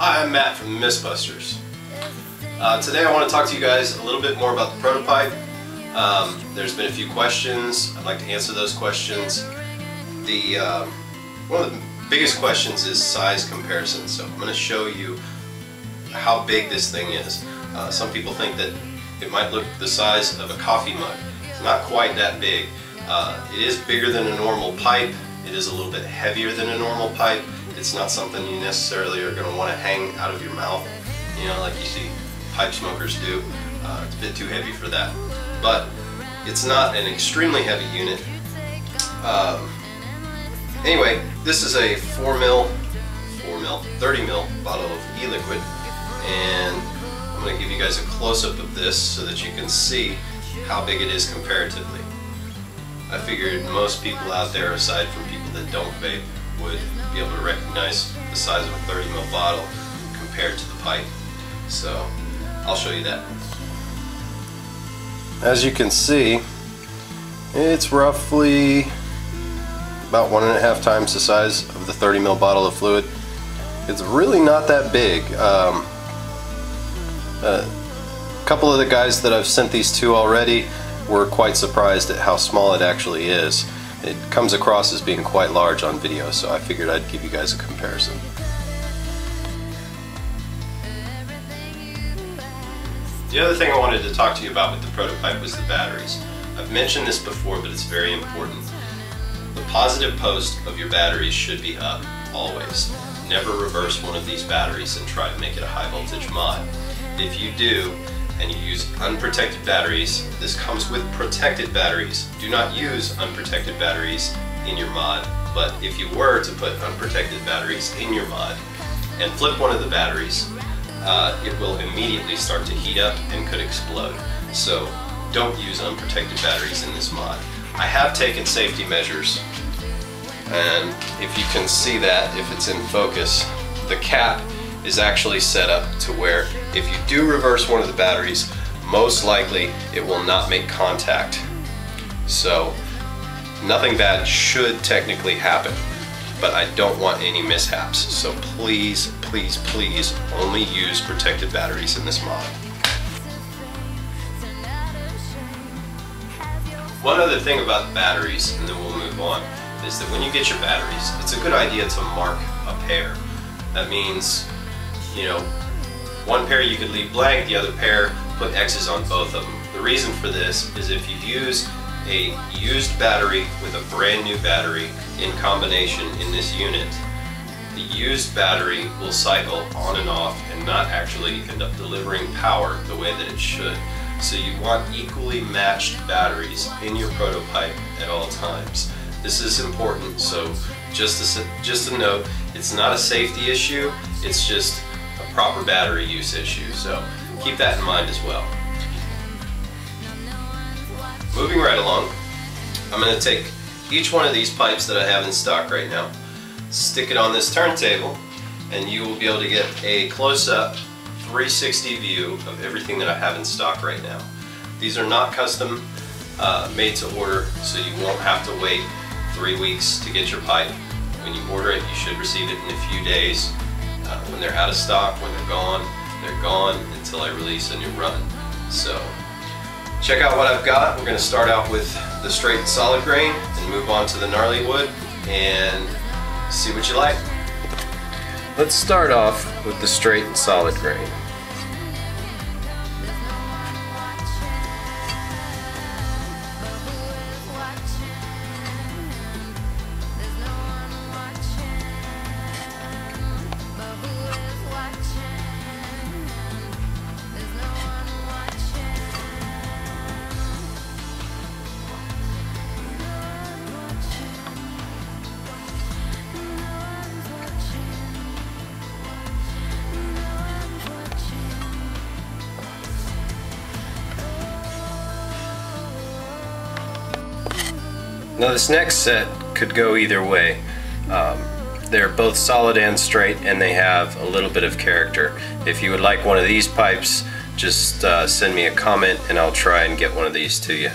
Hi, I'm Matt from MistBusters. Today I want to talk to you guys a little bit more about the ProtoPype. There's been a few questions. I'd like to answer those questions. One of the biggest questions is size comparison. So I'm going to show you how big this thing is. Some people think that it might look the size of a coffee mug. It's not quite that big. It is bigger than a normal pipe. It is a little bit heavier than a normal pipe. It's not something you necessarily are going to want to hang out of your mouth, you know, like you see pipe smokers do. It's a bit too heavy for that. But it's not an extremely heavy unit. Anyway, this is a 30 mil bottle of e-liquid, and I'm going to give you guys a close-up of this so that you can see how big it is comparatively. I figured most people out there, aside from people that don't vape, would be able to recognize the size of a 30 ml bottle compared to the pipe. So I'll show you that. As you can see, it's roughly about 1.5 times the size of the 30 ml bottle of fluid. It's really not that big. A couple of the guys that I've sent these to already were quite surprised at how small it actually is. It comes across as being quite large on video, so I figured I'd give you guys a comparison. The other thing I wanted to talk to you about with the ProtoPype was the batteries. I've mentioned this before, but it's very important. The positive post of your batteries should be up, always. Never reverse one of these batteries and try to make it a high voltage mod. If you do, and you use unprotected batteries, this comes with protected batteries. Do not use unprotected batteries in your mod, but if you were to put unprotected batteries in your mod and flip one of the batteries, it will immediately start to heat up and could explode. So don't use unprotected batteries in this mod. I have taken safety measures, and if you can see that, if it's in focus, the cap is actually set up to where if you do reverse one of the batteries, most likely it will not make contact. So nothing bad should technically happen, but I don't want any mishaps. So please, please, please only use protected batteries in this mod. One other thing about the batteries, and then we'll move on, is that when you get your batteries, it's a good idea to mark a pair. That means, you know, one pair you could leave blank, the other pair put X's on both of them. The reason for this is if you use a used battery with a brand new battery in combination in this unit, the used battery will cycle on and off and not actually end up delivering power the way that it should. So you want equally matched batteries in your ProtoPype at all times. This is important, so just a note, it's not a safety issue, it's just a proper battery use issue, so keep that in mind as well. Moving right along, I'm going to take each one of these pipes that I have in stock right now, stick it on this turntable, and you will be able to get a close-up 360 view of everything that I have in stock right now. These are not custom made to order, so you won't have to wait 3 weeks to get your pipe. When you order it, you should receive it in a few days. When they're out of stock, when they're gone until I release a new run. So check out what I've got. We're going to start out with the straight and solid grain and move on to the gnarly wood and see what you like. Let's start off with the straight and solid grain. Now this next set could go either way. They're both solid and straight, and they have a little bit of character. If you would like one of these pipes, just send me a comment and I'll try and get one of these to you.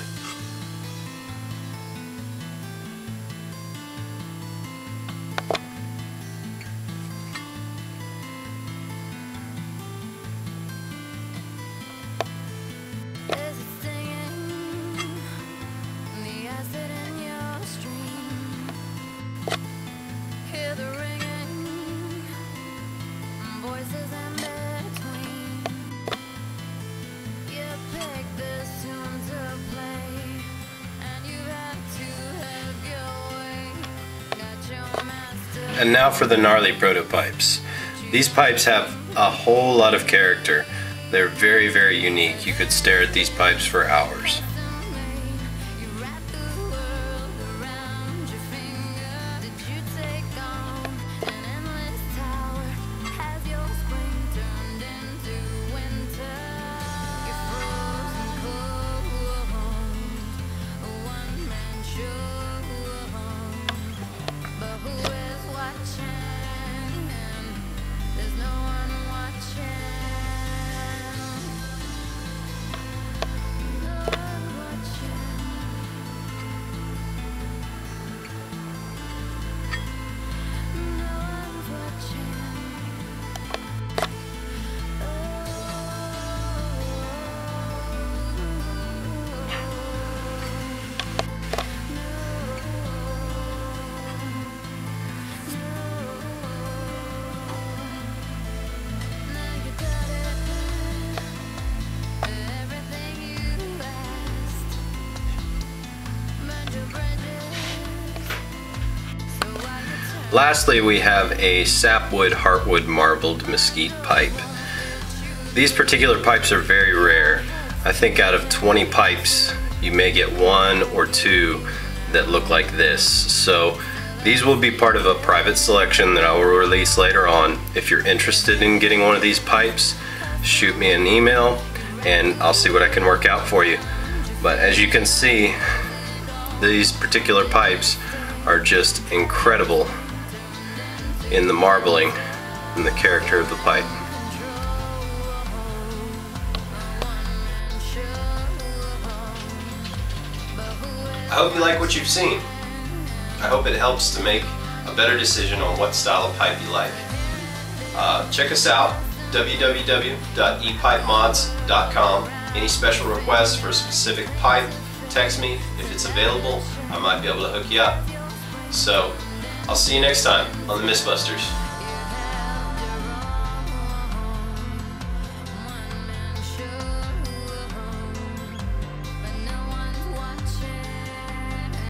And now for the gnarly ProtoPypes. These pipes have a whole lot of character. They're very, very unique. You could stare at these pipes for hours. Lastly, we have a sapwood heartwood marbled mesquite pipe. These particular pipes are very rare. I think out of 20 pipes, you may get 1 or 2 that look like this. So these will be part of a private selection that I will release later on. If you're interested in getting one of these pipes, shoot me an email and I'll see what I can work out for you. But as you can see, these particular pipes are just incredible in the marbling and the character of the pipe. I hope you like what you've seen. I hope it helps to make a better decision on what style of pipe you like. Check us out, www.epypemods.com. Any special requests for a specific pipe, text me. If it's available, I might be able to hook you up. So, I'll see you next time on the MistBusters.